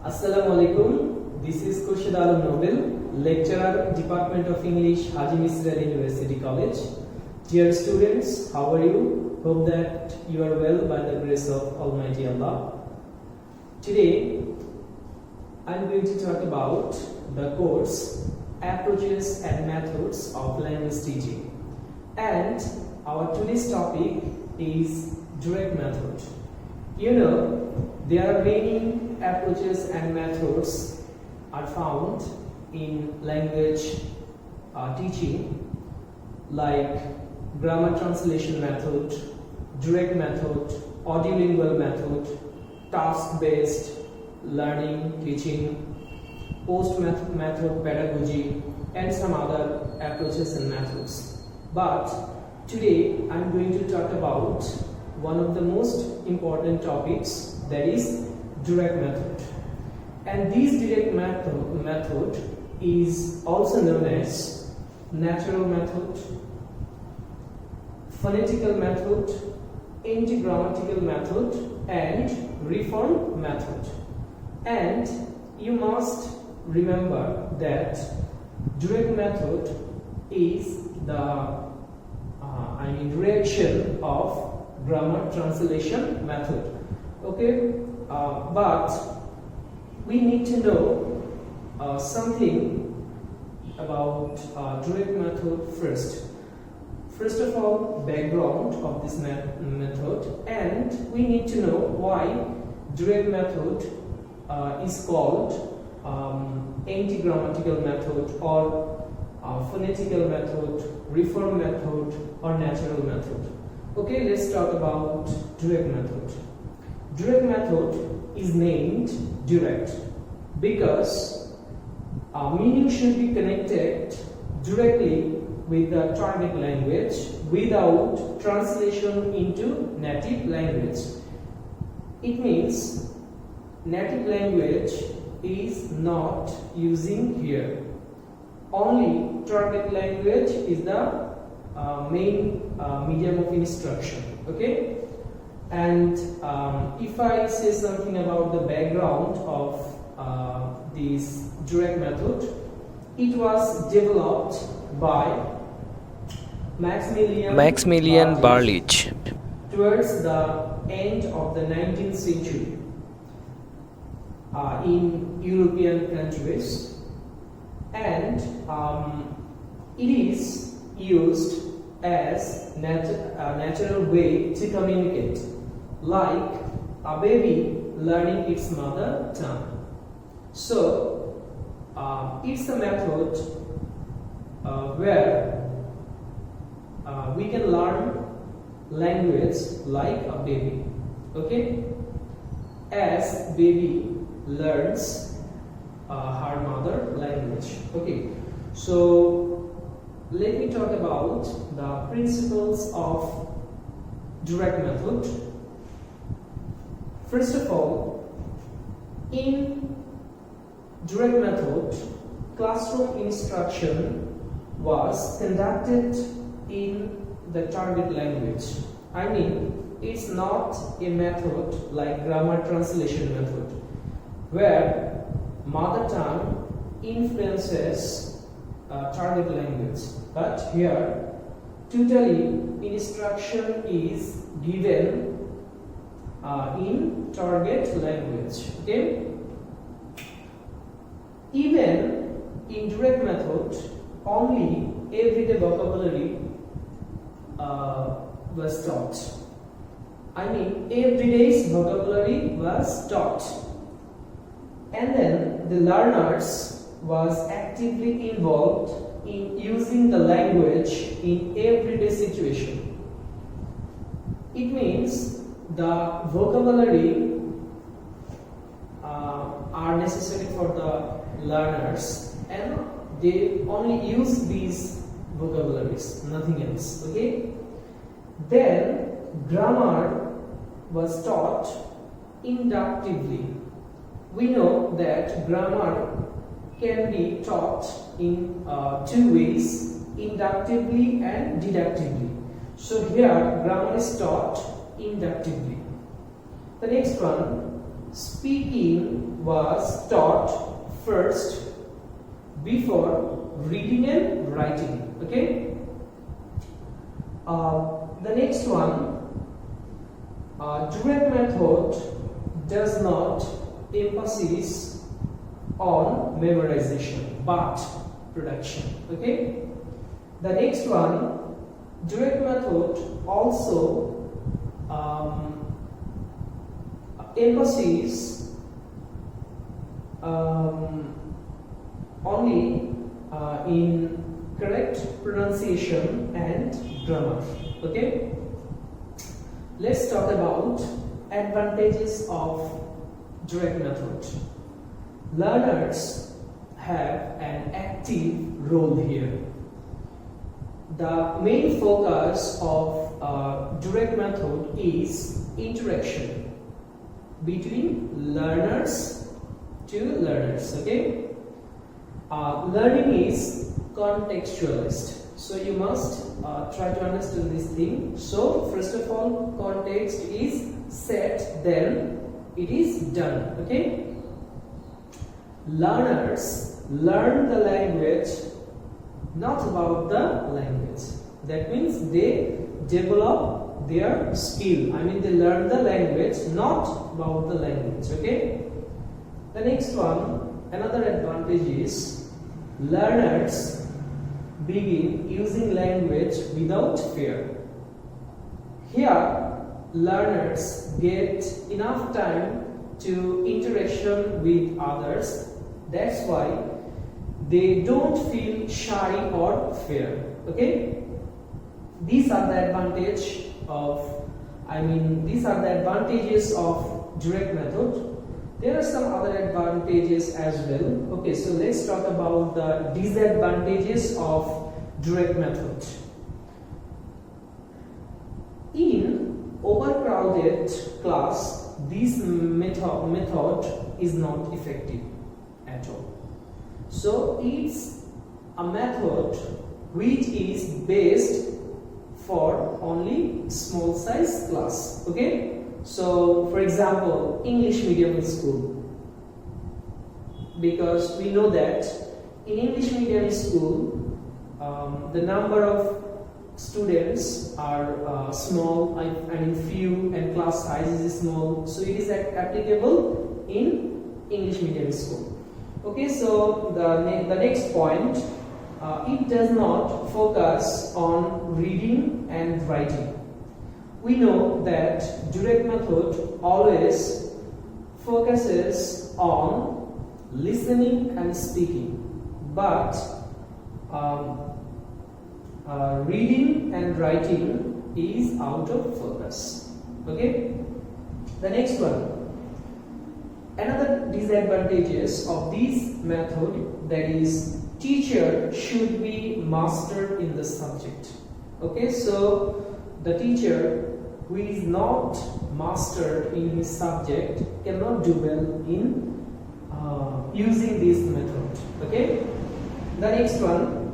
Assalamu alaikum. This is Khurshid Alam Noble, lecturer, Department of English, Haji Misra University College. Dear students, how are you? Hope that you are well by the grace of Almighty Allah. Today, I am going to talk about the course Approaches and Methods of Language Teaching. And our today's topic is direct method. You know, there are many approaches and methods are found in language teaching, like grammar translation method, direct method, audiolingual method, task-based learning, teaching, post-method pedagogy, and some other approaches and methods. But today I am going to talk about one of the most important topics, that is direct method. And this direct method is also known as natural method, phonetical method, anti-grammatical method, and reform method. And you must remember that direct method is the reaction of grammar translation method. Okay, but we need to know something about direct method first. First of all, background of this method, and we need to know why direct method is called anti-grammatical method, or phonetical method, reform method, or natural method. Okay, let's talk about direct method. Direct method is named direct because meaning should be connected directly with the target language without translation into native language. It means native language is not using here. Only target language is the main medium of instruction. Okay, and if I say something about the background of this direct method, it was developed by Maximilian Barlich towards the end of the 19th century in European countries, and it is used as natural way to communicate, like a baby learning its mother tongue. So it's a method where we can learn language like a baby. Okay, as baby learns her mother language. Okay, so let me talk about the principles of direct method. First of all, in direct method, classroom instruction was conducted in the target language. I mean, it's not a method like grammar translation method, where mother tongue influences target language. But here, totally instruction is given in target language. Okay. Even in direct method, only everyday vocabulary was taught. I mean, everyday's vocabulary was taught, and then the learners was actively involved in using the language in everyday situation. It means the vocabulary are necessary for the learners, and they only use these vocabularies, nothing else. Okay. Then grammar was taught inductively. We know that grammar can be taught in two ways, inductively and deductively. So here grammar is taught inductively. The next one, speaking was taught first before reading and writing. Okay. The next one, direct method does not emphasize on memorization but production. Okay. The next one, direct method also emphasis only in correct pronunciation and grammar. Okay. Let's talk about advantages of direct method. Learners have an active role here. The main focus of direct method is interaction between learners to learners. Okay. Learning is contextualized. So you must try to understand this thing. So first of all, context is set, then it is done. Okay. Learners learn the language, not about the language. That means they develop their skill. I mean, they learn the language, not about the language. Okay. The next one, another advantage is learners begin using language without fear. Here, learners get enough time to interaction with others. That's why they don't feel shy or fear. Okay. These are the advantages of direct method. There are some other advantages as well. Okay, so let's talk about the disadvantages of direct method. In overcrowded class, this method is not effective at all. So it's a method which is based for only small size class. Okay. So for example, English medium school, because we know that in English medium school the number of students are small, I mean few, and class size is small, so it is applicable in English medium school. Okay, so the next point, it does not focus on reading and writing. We know that direct method always focuses on listening and speaking, but reading and writing is out of focus. Okay. The next one, another disadvantages of this method, that is teacher should be master in the subject. Okay, so the teacher who is not master in his subject cannot do well in using this method. Okay. The next one,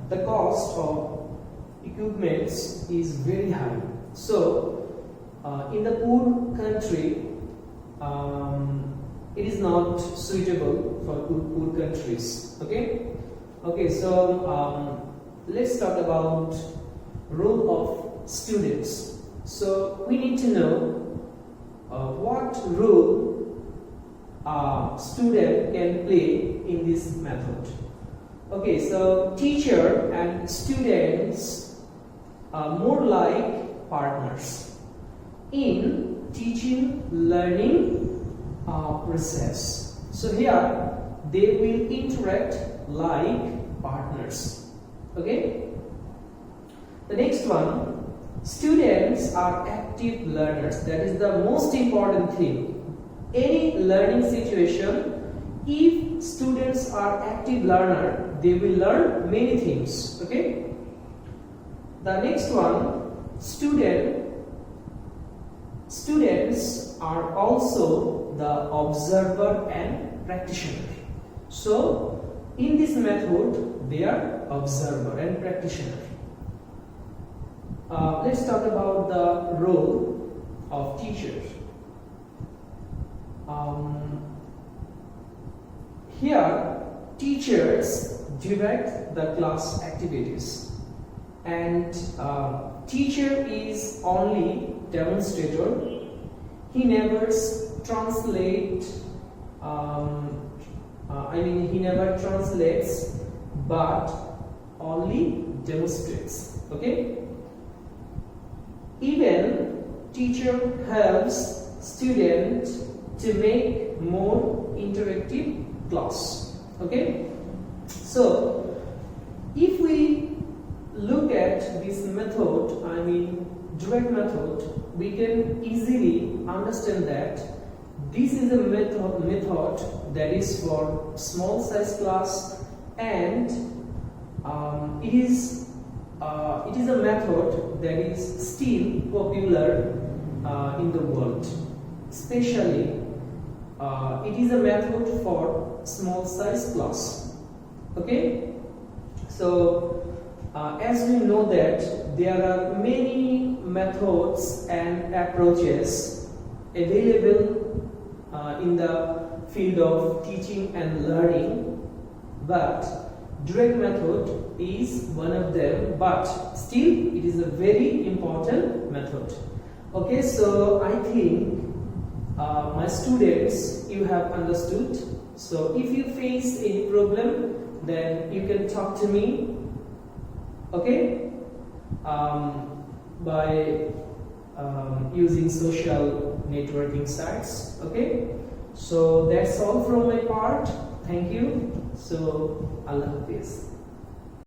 the cost of equipments is very high. So in the poor country, it is not suitable for poor countries. Okay. Okay, so let's talk about role of students. So we need to know what role a student can play in this method. Okay, so teacher and students are more like partners in teaching learning process. So here they will interact like partners. Okay. The next one, students are active learners. That is the most important thing. Any learning situation, if students are active learner, they will learn many things. Okay. The next one, students are also the observer and practitioner. So in this method, they are observer and practitioner. Let's talk about the role of teachers. here teachers direct the class activities, and teacher is only demonstrator. He never he never translates, but only demonstrates. Okay. Even teacher helps student to make more interactive class. Okay. So if we look at this method, direct method, we can easily understand that this is a method that is for small size class, and it is a method that is still popular in the world. Especially, it is a method for small size class. Okay, so as we know that there are many methods and approaches available in the field of teaching and learning, but direct method is one of them, but still it is a very important method. Okay, so I think my students, you have understood. So if you face any problem, then you can talk to me, okay, by using social networking sites. Okay, so that's all from my part. Thank you. So Allah Hafiz.